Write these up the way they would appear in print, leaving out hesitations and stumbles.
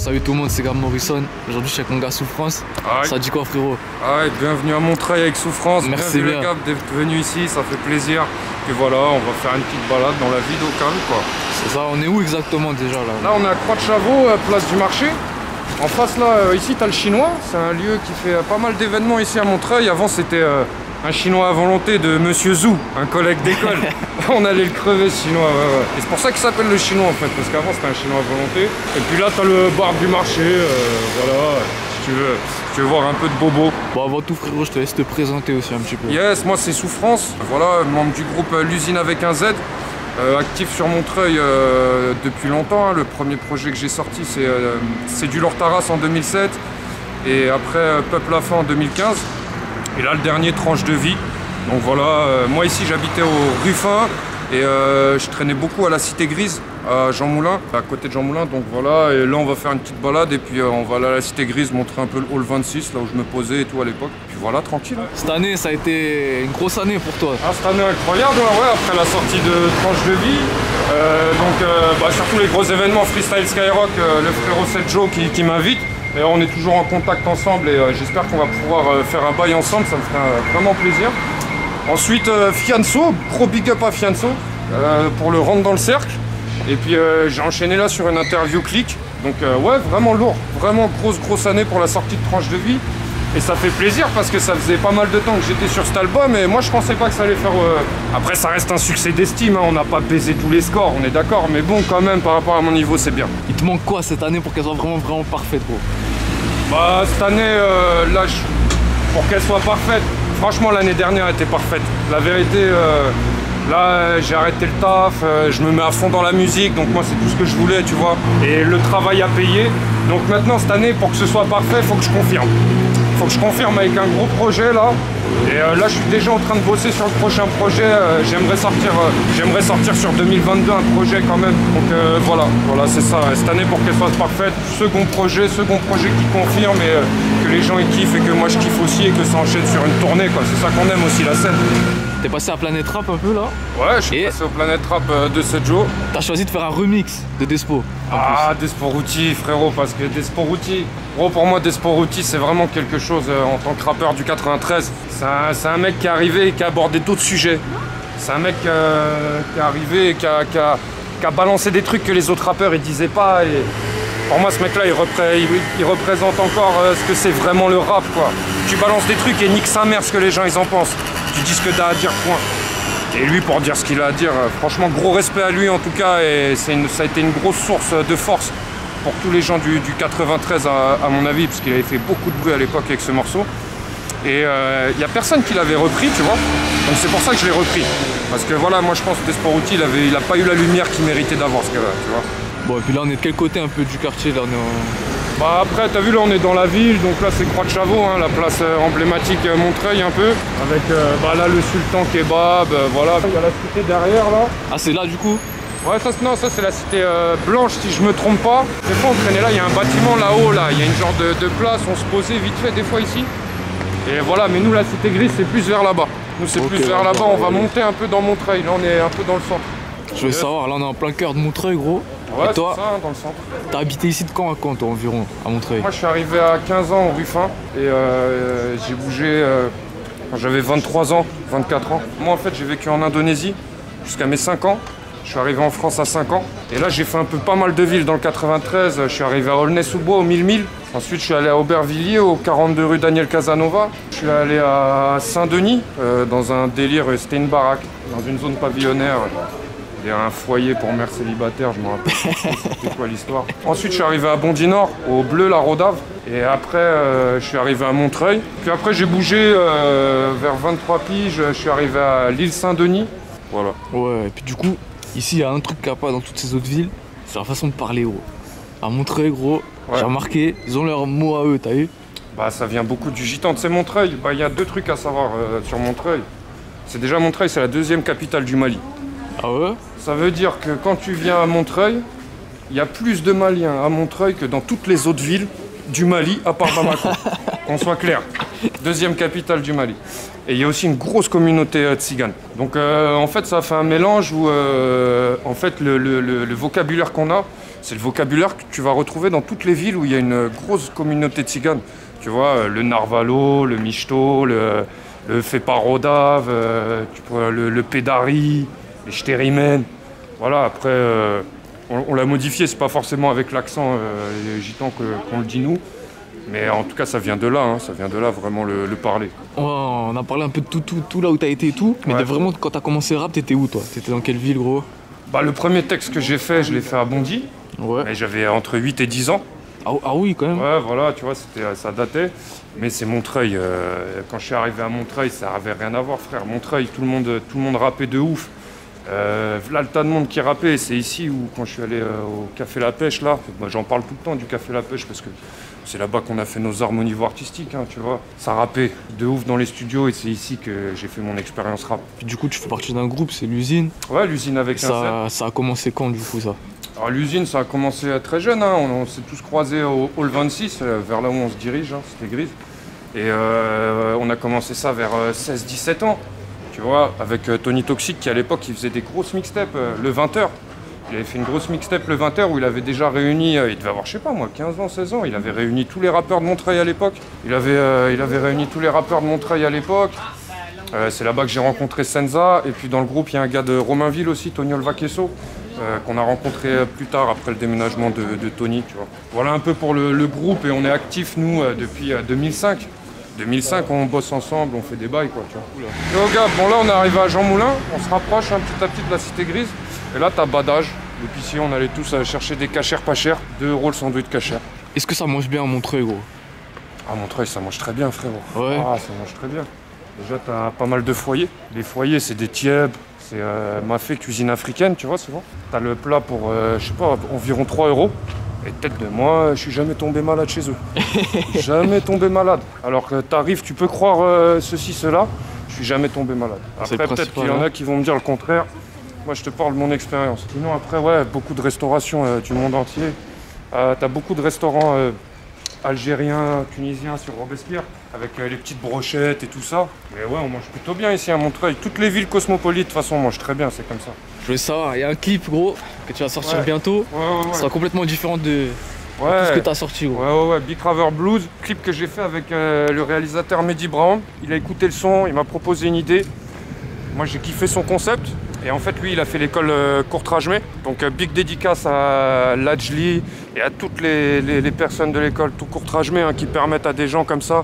Salut tout le monde, c'est Gab Morrison. Aujourd'hui, je suis avec mon gars Souffrance. Aïe. Ça dit quoi, frérot? Aïe, bienvenue à Montreuil avec Souffrance. Merci bienvenue bien. le Gab d'être venu ici, ça fait plaisir. Et voilà, on va faire une petite balade dans la ville au calme, quoi. C'est ça, on est où exactement déjà là? Là, on est à Croix de Chavaux, place du marché. En face, là, ici, t'as le Chinois. C'est un lieu qui fait pas mal d'événements ici à Montreuil. Avant, c'était un Chinois à volonté de Monsieur Zhou, un collègue d'école. On allait le crever, ce Chinois. Ouais. Et c'est pour ça qu'il s'appelle le Chinois, en fait, parce qu'avant, c'était un Chinois à volonté. Et puis là, t'as le bar du marché. Voilà, si tu veux voir un peu de bobo. Bon, avant tout, frérot, je te laisse te présenter aussi un petit peu. Yes, moi, c'est Souffrance. Voilà, membre du groupe L'Usine avec un Z. Actif sur Montreuil depuis longtemps. Hein. Le premier projet que j'ai sorti, c'est du Lortaras en 2007. Et après, Peuple à fin en 2015. Et là, le dernier, Tranche de vie. Donc voilà, moi ici, j'habitais au Ruffin. Et je traînais beaucoup à la Cité Grise, à Jean Moulin, à côté de Jean Moulin. Donc voilà, et là, on va faire une petite balade. Et puis on va aller à la Cité Grise, montrer un peu le hall 26, là où je me posais et tout à l'époque. Puis voilà, tranquille. Cette année, ça a été une grosse année pour toi. Ah, cette année incroyable, ouais, après la sortie de Tranche de vie. Surtout les gros événements Freestyle Skyrock, le frérot 7 Joe qui m'invite. Et on est toujours en contact ensemble et j'espère qu'on va pouvoir faire un bail ensemble, ça me ferait vraiment plaisir. Ensuite, Fianso, gros big up à Fianso pour le rendre dans le cercle. Et puis j'ai enchaîné là sur une interview clic. Donc ouais, vraiment lourd, vraiment grosse année pour la sortie de Tranche de vie. Et ça fait plaisir parce que ça faisait pas mal de temps que j'étais sur cet album et moi je pensais pas que ça allait faire... Après ça reste un succès d'estime, hein. On n'a pas baisé tous les scores, on est d'accord, mais bon quand même par rapport à mon niveau c'est bien. Il te manque quoi cette année pour qu'elle soit vraiment parfaite, gros? Bah cette année, pour qu'elle soit parfaite, franchement l'année dernière était parfaite. La vérité, là j'ai arrêté le taf, je me mets à fond dans la musique, donc moi c'est tout ce que je voulais, tu vois. Et le travail a payé, donc maintenant cette année pour que ce soit parfait, il faut que je confirme. Faut que je confirme avec un gros projet là. Et là je suis déjà en train de bosser sur le prochain projet. J'aimerais sortir sur 2022 un projet quand même. Donc voilà c'est ça. Cette année pour qu'elle soit parfaite, second projet qui confirme et que les gens y kiffent et que moi je kiffe aussi et que ça enchaîne sur une tournée quoi. C'est ça qu'on aime aussi la scène. T'es passé à Planète Rap un peu là? Ouais, je suis passé au Planète Rap de 7 jours. T'as choisi de faire un remix de Despo. Desporuti frérot, parce que Desporuti, gros pour moi Desporuti c'est vraiment quelque chose en tant que rappeur du 93. C'est un mec qui est arrivé et qui a abordé d'autres sujets. C'est un mec qui est arrivé et qui a balancé des trucs que les autres rappeurs ils disaient pas. Et pour moi ce mec là il représente encore ce que c'est vraiment le rap quoi. Tu balances des trucs et nique sa mère ce que les gens ils en pensent. Tu dis ce que t'as à dire, point. Et lui, pour dire ce qu'il a à dire, franchement, gros respect à lui en tout cas, et ça a été une grosse source de force pour tous les gens du 93 à mon avis, parce qu'il avait fait beaucoup de bruit à l'époque avec ce morceau. Et il n'y a personne qui l'avait repris, tu vois. Donc c'est pour ça que je l'ai repris. Parce que voilà, moi je pense que Desporuti, il n'a pas eu la lumière qu'il méritait d'avoir, ce gars-là, tu vois. Bon, et puis là, on est de quel côté un peu du quartier là? Bah après t'as vu là on est dans la ville, donc là c'est Croix de Chavaux, hein, la place emblématique Montreuil un peu, avec là le Sultan Kebab, voilà, il y a la cité derrière là. Ah c'est là du coup? Ouais ça c'est la cité blanche si je me trompe pas. Des fois on traînait là, il y a un bâtiment là-haut là, il y a une genre de place, on se posait vite fait des fois ici. Et voilà, mais nous la cité grise c'est plus vers là-bas. Nous c'est plus vers là-bas, on va monter un peu dans Montreuil, là on est un peu dans le centre. Je veux savoir, là on est en plein cœur de Montreuil gros. Ouais, et toi, c'est ça, hein, dans le centre. T'as habité ici de quand à quand toi environ à Montreuil? Moi je suis arrivé à 15 ans au Ruffin et j'ai bougé quand j'avais 23 ans, 24 ans. Moi en fait j'ai vécu en Indonésie jusqu'à mes 5 ans. Je suis arrivé en France à 5 ans. Et là j'ai fait un peu pas mal de villes dans le 93. Je suis arrivé à Aulnay-sous-Bois au 1000. Ensuite je suis allé à Aubervilliers au 42 rue Daniel Casanova. Je suis allé à Saint-Denis dans un délire, c'était une baraque, dans une zone pavillonnaire. Il y a un foyer pour mères célibataires, je me rappelle c'était quoi l'histoire. Ensuite je suis arrivé à Bondy-Nord, au Bleu, la Rodave. Et après je suis arrivé à Montreuil. Puis après j'ai bougé vers 23 piges, je suis arrivé à l'île Saint-Denis. Voilà. Ouais, et puis du coup, ici il y a un truc qu'il n'y a pas dans toutes ces autres villes, c'est la façon de parler gros. À Montreuil gros, j'ai remarqué, ils ont leurs mots à eux, t'as vu? Bah ça vient beaucoup du gitan, c'est Montreuil. Bah il y a deux trucs à savoir sur Montreuil. C'est déjà Montreuil, c'est la deuxième capitale du Mali. Ah ouais? Ça veut dire que quand tu viens à Montreuil, il y a plus de Maliens à Montreuil que dans toutes les autres villes du Mali, à part Bamako. Qu'on soit clair. Deuxième capitale du Mali. Et il y a aussi une grosse communauté tzigane. Donc en fait, ça fait un mélange où en fait, le vocabulaire qu'on a, c'est le vocabulaire que tu vas retrouver dans toutes les villes où il y a une grosse communauté tziganes. Tu vois, le narvalo, le michto, le feparodave, le pédari, les shtérimen. Voilà, après, on l'a modifié, c'est pas forcément avec l'accent gitan qu'on le dit nous. Mais en tout cas, ça vient de là, hein, ça vient de là vraiment le parler. On a parlé un peu de tout là où t'as été et tout, mais vraiment quand t'as commencé le rap, t'étais où toi? T'étais dans quelle ville gros? Bah, le premier texte que j'ai fait, je l'ai fait à Bondy. Ouais. Mais j'avais entre 8 et 10 ans. Ah oui quand même. Ouais, voilà, tu vois, ça datait. Mais c'est Montreuil. Quand je suis arrivé à Montreuil, ça avait rien à voir, frère. Montreuil, tout le monde rappait de ouf. Là, le tas de monde qui rappait, c'est ici où, quand je suis allé au Café La Pêche, là, moi, j'en parle tout le temps du Café La Pêche parce que c'est là-bas qu'on a fait nos arts au niveau artistique, hein, tu vois. Ça rappait de ouf dans les studios et c'est ici que j'ai fait mon expérience rap. Puis du coup, tu fais partie d'un groupe, c'est l'usine. Ouais, l'usine avec ça a commencé quand du coup ça? Alors l'usine, ça a commencé très jeune, hein. On s'est tous croisés au Hall 26, vers là où on se dirige, hein, c'était Grise. Et on a commencé ça vers 16-17 ans. Tu vois, avec Tony Toxic qui à l'époque il faisait des grosses mixtapes, le 20h. Il avait fait une grosse mixtape le 20h où il avait déjà réuni, il devait avoir je sais pas moi, 15 ans, 16 ans, il avait réuni tous les rappeurs de Montreuil à l'époque. Il avait réuni tous les rappeurs de Montreuil à l'époque. C'est là-bas que j'ai rencontré Senza, et puis dans le groupe il y a un gars de Romainville aussi, Tony Olvaquesso, qu'on a rencontré plus tard après le déménagement de Tony, tu vois. Voilà un peu pour le groupe, et on est actifs nous depuis 2005. 2005, on bosse ensemble, on fait des bails, quoi, tu vois. Et gars, bon là on est arrivé à Jean Moulin, on se rapproche petit à petit de la Cité Grise. Et là t'as badage. Depuis ici on allait tous chercher des cachers pas chers, 2 € le sandwich cachère. Est-ce que ça mange bien à Montreuil gros? À Montreuil ça mange très bien frérot. Ouais. Ah ça mange très bien. Déjà t'as pas mal de foyers. Les foyers c'est des tiebs, c'est mafé cuisine africaine, tu vois souvent. T'as le plat pour je sais pas, environ 3 €. Et tête de moi, je suis jamais tombé malade chez eux. Jamais tombé malade. Alors que t'arrives, tu peux croire ceci, cela, je suis jamais tombé malade. Après, peut-être qu'il y en a qui vont me dire le contraire. Moi, je te parle de mon expérience. Sinon, après, ouais, beaucoup de restauration du monde entier. T'as beaucoup de restaurants algériens, tunisiens sur Robespierre, avec les petites brochettes et tout ça. Mais ouais, on mange plutôt bien ici à Montreuil. Toutes les villes cosmopolites, de toute façon, on mange très bien, c'est comme ça. Je voulais savoir, il y a un clip gros que tu vas sortir bientôt. Ouais. Ça sera complètement différent de tout ce que tu as sorti gros. Ouais, Big Raver Blues, clip que j'ai fait avec le réalisateur Mehdi Brown. Il a écouté le son, il m'a proposé une idée. Moi j'ai kiffé son concept. Et en fait lui il a fait l'école Courtrajmé. Donc big dédicace à Lajli et à toutes les personnes de l'école Courtrajmé qui permettent à des gens comme ça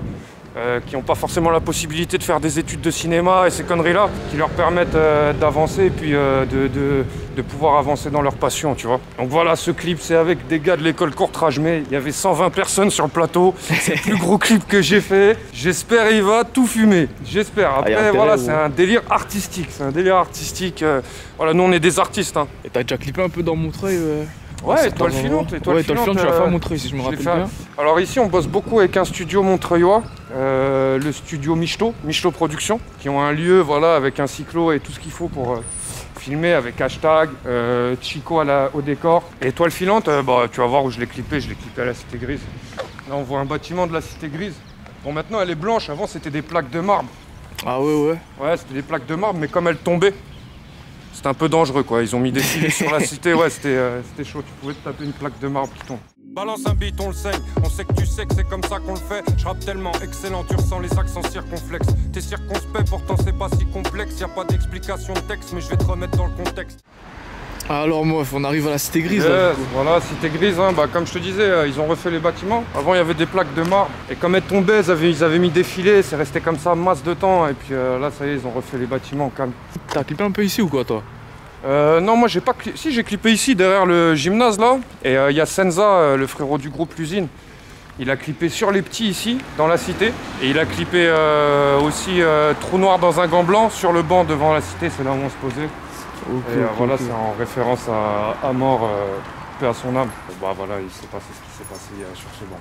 qui n'ont pas forcément la possibilité de faire des études de cinéma et ces conneries-là, qui leur permettent d'avancer et puis de pouvoir avancer dans leur passion, tu vois. Donc voilà, ce clip, c'est avec des gars de l'école Courtrajmé. Il y avait 120 personnes sur le plateau. C'est le plus gros clip que j'ai fait. J'espère il va tout fumer. J'espère. Après, voilà, c'est un délire artistique. C'est un délire artistique. Voilà, nous, on est des artistes. Hein. Et t'as déjà clippé un peu dans Montreuil Ouais, Étoile filante. Étoile filante, tu l'as fait à Montreuil, si je me rappelle bien. Alors ici, on bosse beaucoup avec un studio montreuillois, le studio Michto Production, qui ont un lieu, voilà, avec un cyclo et tout ce qu'il faut pour filmer, avec hashtag, Chico au décor. Et Étoile filante, bah, tu vas voir où je l'ai clippé à la Cité Grise. Là, on voit un bâtiment de la Cité Grise. Bon, maintenant, elle est blanche. Avant, c'était des plaques de marbre. Ah ouais. Ouais, c'était des plaques de marbre, mais comme elles tombaient, c'était un peu dangereux quoi, ils ont mis des filets sur la cité, ouais c'était chaud, tu pouvais te taper une plaque de marbre qui tombe. Balance un beat, on le saigne, on sait que tu sais que c'est comme ça qu'on le fait. Je rappe tellement excellent, tu ressens les accents circonflexes. T'es circonspect, pourtant c'est pas si complexe. Y'a pas d'explication de texte, mais je vais te remettre dans le contexte. Alors moi, on arrive à la Cité Grise. Là, voilà, Cité Grise, hein, bah, comme je te disais, ils ont refait les bâtiments. Avant il y avait des plaques de marbre, et comme elles tombaient, ils avaient mis des filets, c'est resté comme ça masse de temps. Et puis là ça y est, ils ont refait les bâtiments calme. T'as clippé un peu ici ou quoi toi? Non, moi j'ai pas clippé. Si, j'ai clippé ici derrière le gymnase là. Et il y a Senza, le frérot du groupe L'Usine. Il a clippé sur les petits ici, dans la cité. Et il a clippé aussi Trou Noir dans un gant blanc sur le banc devant la cité. C'est là où on se posait. Okay, voilà, c'est en référence à mort, paix à son âme. Bah voilà, il s'est passé ce qui s'est passé sur ce banc.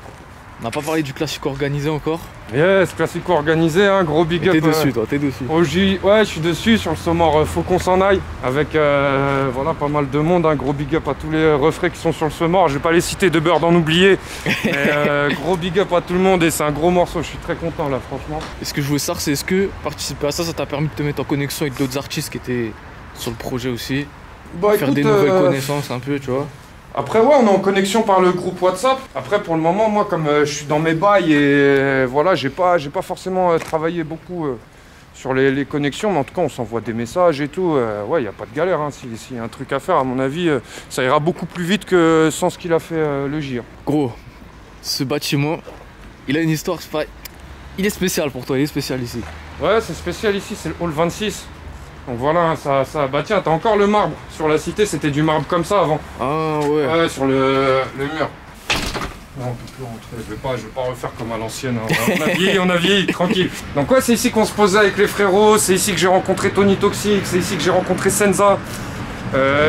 On n'a pas parlé du classico organisé encore. Yes, classico organisé, hein, gros big up. T'es dessus toi, t'es dessus. Ouais, je suis dessus sur le Saumor, faut qu'on s'en aille. Avec voilà, pas mal de monde, hein, gros big up à tous les refrains qui sont sur le Saumor. Je vais pas les citer de beurre d'en oublier. Mais gros big up à tout le monde et c'est un gros morceau, je suis très content là franchement. Et ce que je voulais savoir c'est est-ce que participer à ça t'a permis de te mettre en connexion avec d'autres artistes qui étaient sur le projet aussi, faire des nouvelles connaissances un peu, tu vois. Après, ouais, on est en connexion par le groupe WhatsApp. Après, pour le moment, moi, comme je suis dans mes bails et voilà, j'ai pas forcément travaillé beaucoup sur les connexions, mais en tout cas, on s'envoie des messages et tout. Ouais, il n'y a pas de galère. Hein. S'il y a un truc à faire, à mon avis, ça ira beaucoup plus vite que sans ce qu'il a fait le GIR. Gros, ce bâtiment, il a une histoire, il est spécial pour toi, il est spécial ici. Ouais, c'est spécial ici, c'est le hall 26. Donc voilà, bah tiens, t'as encore le marbre. Sur la cité, c'était du marbre comme ça avant. Ah ouais. Ouais, sur le mur. Non, on peut plus rentrer, je vais pas refaire comme à l'ancienne. Hein. On a vieilli, tranquille. Donc ouais, c'est ici qu'on se posait avec les frérots, c'est ici que j'ai rencontré Tony Toxic, c'est ici que j'ai rencontré Senza.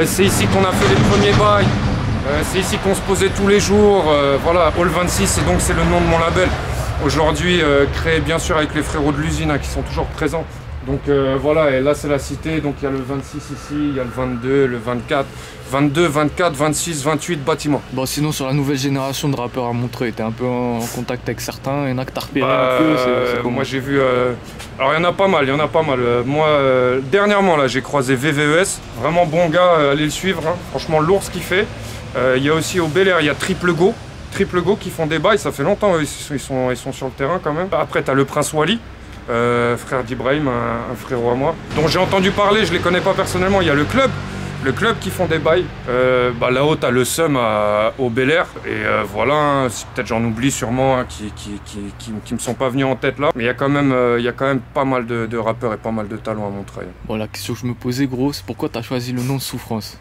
C'est ici qu'on a fait les premiers bails. C'est ici qu'on se posait tous les jours. Voilà, Hall 26, et donc c'est le nom de mon label. Aujourd'hui, créé bien sûr avec les frérots de l'usine hein, qui sont toujours présents. Donc voilà, et là c'est la cité, donc il y a le 26 ici, il y a le 22, le 24, 22, 24, 26, 28 bâtiments. Bon sinon sur la nouvelle génération de rappeurs à Montreuil, t'es un peu en contact avec certains, il y en a que t'as repéré un peu, moi j'ai vu, alors il y en a pas mal, moi dernièrement là j'ai croisé VVES, vraiment bon gars, allez le suivre, hein. Franchement lourd ce qu'il fait. Il y a aussi au Bel Air, il y a Triple Go qui font des bails, ça fait longtemps, ils sont sur le terrain quand même. Après t'as le Prince Wally. Frère d'Ibrahim, un frérot à moi, dont j'ai entendu parler, je les connais pas personnellement. Il y a le club qui font des bails. Là-haut, t'as le Sum au Bel Air. Et voilà, hein, peut-être j'en oublie sûrement hein, qui me sont pas venus en tête là. Mais il y a quand même pas mal de rappeurs et pas mal de talents à Montreuil. Bon, la question que je me posais, gros, c'est pourquoi t'as choisi le nom de Souffrance?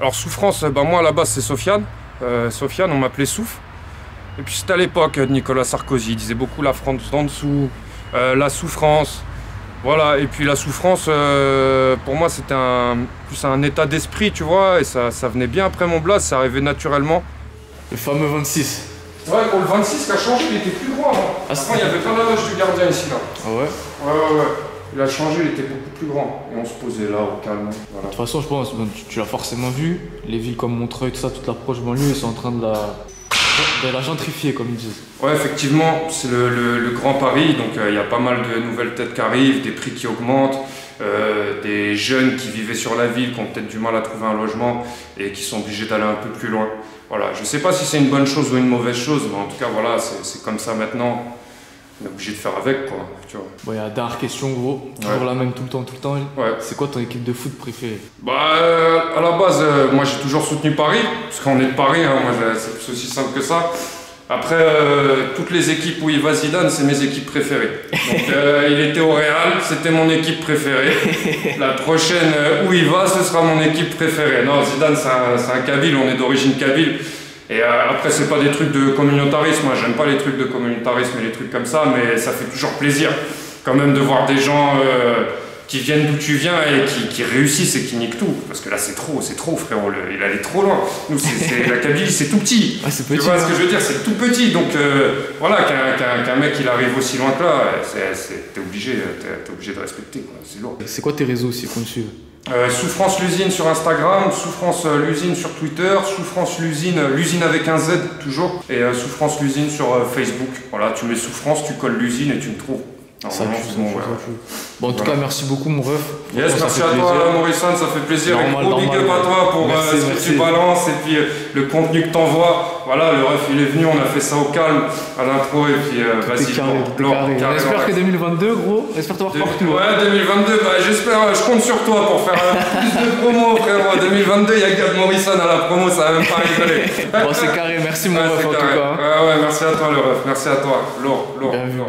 Alors Souffrance, moi à la base c'est Sofiane. Sofiane, on m'appelait Souf. Et puis c'était à l'époque de Nicolas Sarkozy, il disait beaucoup la France d'en dessous. La souffrance, voilà, et puis la souffrance, pour moi c'était plus un état d'esprit, tu vois, et ça venait bien après mon blaze, ça arrivait naturellement. Le fameux 26. Ouais, pour le 26 qui a changé, il était plus grand. Hein. Avant, il y avait pas la loge du gardien ici, là. Ah ouais? Ouais. Il a changé, il était beaucoup plus grand. Et on se posait là, au calme. Voilà. De toute façon, je pense, tu l'as forcément vu, les villes comme Montreuil, tout ça, toute la proche banlieue, ils sont en train de la gentrifier, comme ils disent. Ouais, effectivement, c'est le Grand Paris, donc il y a pas mal de nouvelles têtes qui arrivent, des prix qui augmentent, des jeunes qui vivaient sur la ville, qui ont peut-être du mal à trouver un logement et qui sont obligés d'aller un peu plus loin. Voilà, je sais pas si c'est une bonne chose ou une mauvaise chose, mais en tout cas, voilà, c'est comme ça maintenant. On est obligé de faire avec, quoi, tu vois. Bon, il y a la dernière question, gros. Toujours la même tout le temps. Ouais. C'est quoi ton équipe de foot préférée? À la base, moi j'ai toujours soutenu Paris, parce qu'on est de Paris, hein, moi c'est plus aussi simple que ça. Après, toutes les équipes où il va Zidane, c'est mes équipes préférées. Donc il était au Real, c'était mon équipe préférée. La prochaine où il va, ce sera mon équipe préférée. Non, Zidane c'est un Kabyle, on est d'origine Kabyle. Et après, c'est pas des trucs de communautarisme, moi j'aime pas les trucs de communautarisme et les trucs comme ça, mais ça fait toujours plaisir quand même de voir des gens qui viennent d'où tu viens et qui réussissent et qui niquent tout. Parce que là, c'est trop, frérot, il allait trop loin. Nous, la Kabylie, c'est tout petit. Ah, c'est petit. Tu vois ce que je veux dire, c'est tout petit. Donc voilà, qu'un mec il arrive aussi loin que là, t'es obligé de respecter, quoi. C'est lourd. C'est quoi tes réseaux aussi qu'on te suive? Souffrance l'usine sur Instagram, Souffrance l'usine sur Twitter, Souffrance l'usine avec un Z toujours, et Souffrance l'usine sur Facebook. Voilà, tu mets Souffrance, tu colles l'usine et tu me trouves. Bon, en tout cas, merci beaucoup, mon ref. Yes, merci à toi, Morrison, ça fait plaisir. Et gros big up à toi pour ce que tu balances et puis le contenu que t'envoies. Voilà, le ref il est venu, on a fait ça au calme à l'intro et puis vas-y, carré. J'espère que 2022, gros, j'espère te voir partout. Ouais, 2022, j'espère, je compte sur toi pour faire plus de promo, frérot. 2022, il y a Gab Morrison à la promo, ça va même pas rigoler. Bon, c'est carré, merci mon ref en tout cas. Ouais, merci à toi, le ref, merci à toi. Lourd. Bien vu.